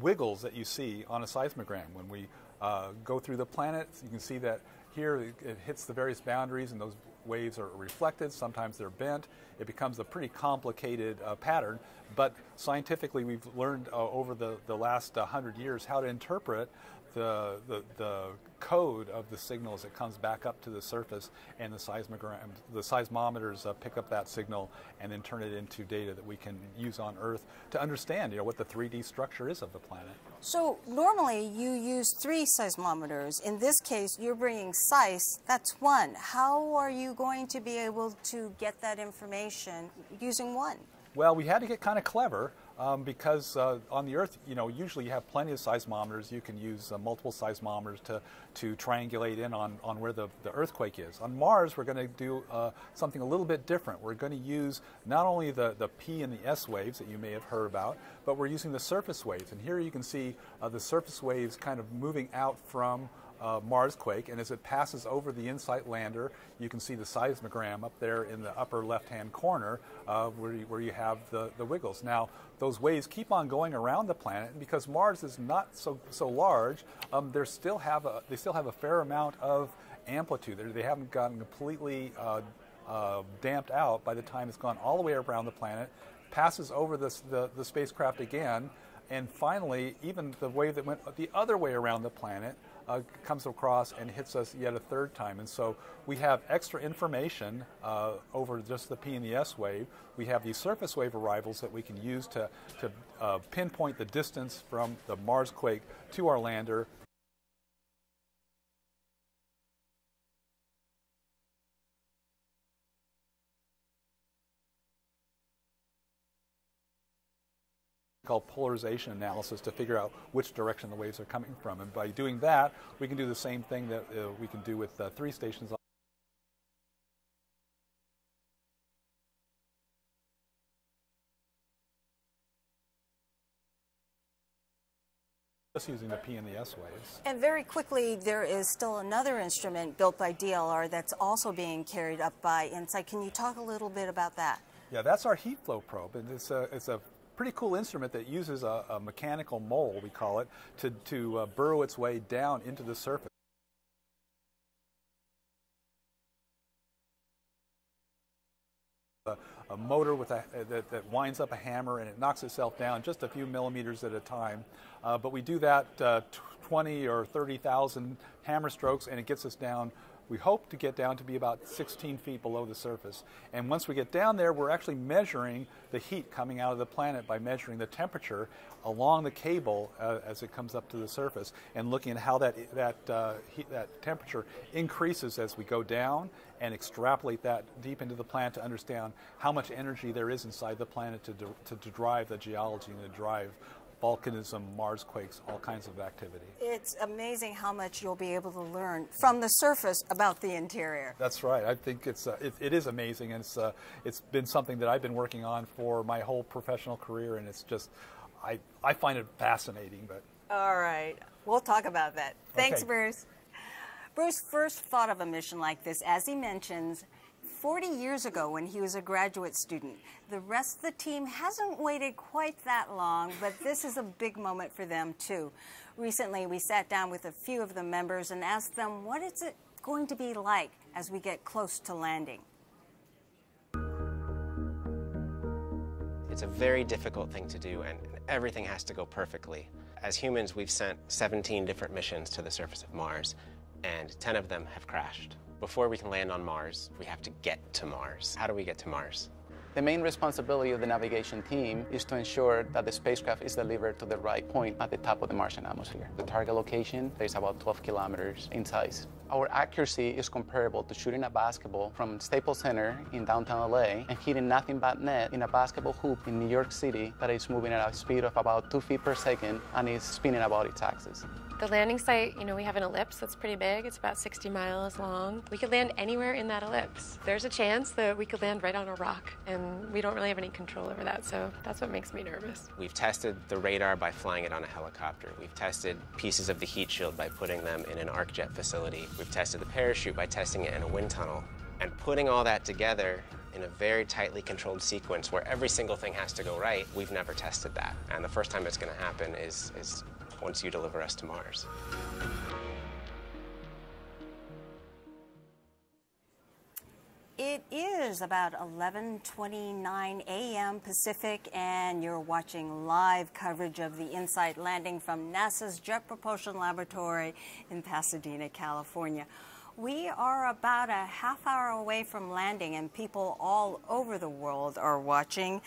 wiggles that you see on a seismogram. When we go through the planet, you can see that here it hits the various boundaries and those waves are reflected. Sometimes they're bent. It becomes a pretty complicated pattern, but scientifically we've learned over the last 100 years how to interpret the code of the signal as it comes back up to the surface, and the seismometers pick up that signal and then turn it into data that we can use on Earth to understand, what the 3D structure is of the planet. So normally you use 3 seismometers. In this case, you're bringing SEIS. That's 1. How are you going to be able to get that information using 1? Well, we had to get kind of clever. Because on the Earth, usually you have plenty of seismometers. You can use multiple seismometers to triangulate in on where the earthquake is. On Mars, we're going to do something a little bit different. We're going to use not only the P and the S waves that you may have heard about, but we're using the surface waves. And here you can see the surface waves kind of moving out from Marsquake, and as it passes over the InSight lander, you can see the seismogram up there in the upper left-hand corner where you have the wiggles. Now, those waves keep on going around the planet, and because Mars is not so large, they still have a fair amount of amplitude. They haven't gotten completely damped out by the time it's gone all the way around the planet, passes over the spacecraft again, and finally, even the wave that went the other way around the planet comes across and hits us yet a third time. And so we have extra information over just the P and the S wave. We have these surface wave arrivals that we can use to pinpoint the distance from the Marsquake to our lander. Called polarization analysis to figure out which direction the waves are coming from. And by doing that, we can do the same thing that we can do with 3 stations. Just using the P and the S waves. And very quickly, there is still another instrument built by DLR that's also being carried up by InSight. Can you talk a little bit about that? Yeah, that's our heat flow probe, and it's a pretty cool instrument that uses a mechanical mole, we call it, to burrow its way down into the surface. A motor with that winds up a hammer, and it knocks itself down just a few millimeters at a time. But we do that 20 or 30,000 hammer strokes, and it gets us down. We hope to get down to be about 16 feet below the surface. And once we get down there, we're actually measuring the heat coming out of the planet by measuring the temperature along the cable as it comes up to the surface, and looking at how that temperature increases as we go down, and extrapolate that deep into the planet to understand how much energy there is inside the planet to drive the geology and to drive volcanism, Marsquakes, all kinds of activity. It's amazing how much you'll be able to learn from the surface about the interior. That's right. I think it is amazing, and it's been something that I've been working on for my whole professional career, and it's just, I find it fascinating. But all right, we'll talk about that. Thanks, okay. Bruce. Bruce first thought of a mission like this, as he mentions, 40 years ago when he was a graduate student. The rest of the team hasn't waited quite that long, but this is a big moment for them too. Recently, we sat down with a few of the members and asked them what is it going to be like as we get close to landing. It's a very difficult thing to do, and everything has to go perfectly. As humans, we've sent 17 different missions to the surface of Mars, and 10 of them have crashed. Before we can land on Mars, we have to get to Mars. How do we get to Mars? The main responsibility of the navigation team is to ensure that the spacecraft is delivered to the right point at the top of the Martian atmosphere. The target location is about 12 kilometers in size. Our accuracy is comparable to shooting a basketball from Staples Center in downtown LA and hitting nothing but net in a basketball hoop in New York City that is moving at a speed of about 2 feet per second and is spinning about its axis. The landing site, we have an ellipse that's pretty big. It's about 60 miles long. We could land anywhere in that ellipse. There's a chance that we could land right on a rock, and we don't really have any control over that, so that's what makes me nervous. We've tested the radar by flying it on a helicopter. We've tested pieces of the heat shield by putting them in an arc jet facility. We've tested the parachute by testing it in a wind tunnel. And putting all that together in a very tightly controlled sequence where every single thing has to go right. We've never tested that. And the first time it's going to happen is once you deliver us to Mars. It is about 11:29 a.m. Pacific, and you're watching live coverage of the InSight landing from NASA's Jet Propulsion Laboratory in Pasadena, California. We are about a half hour away from landing, and people all over the world are watching.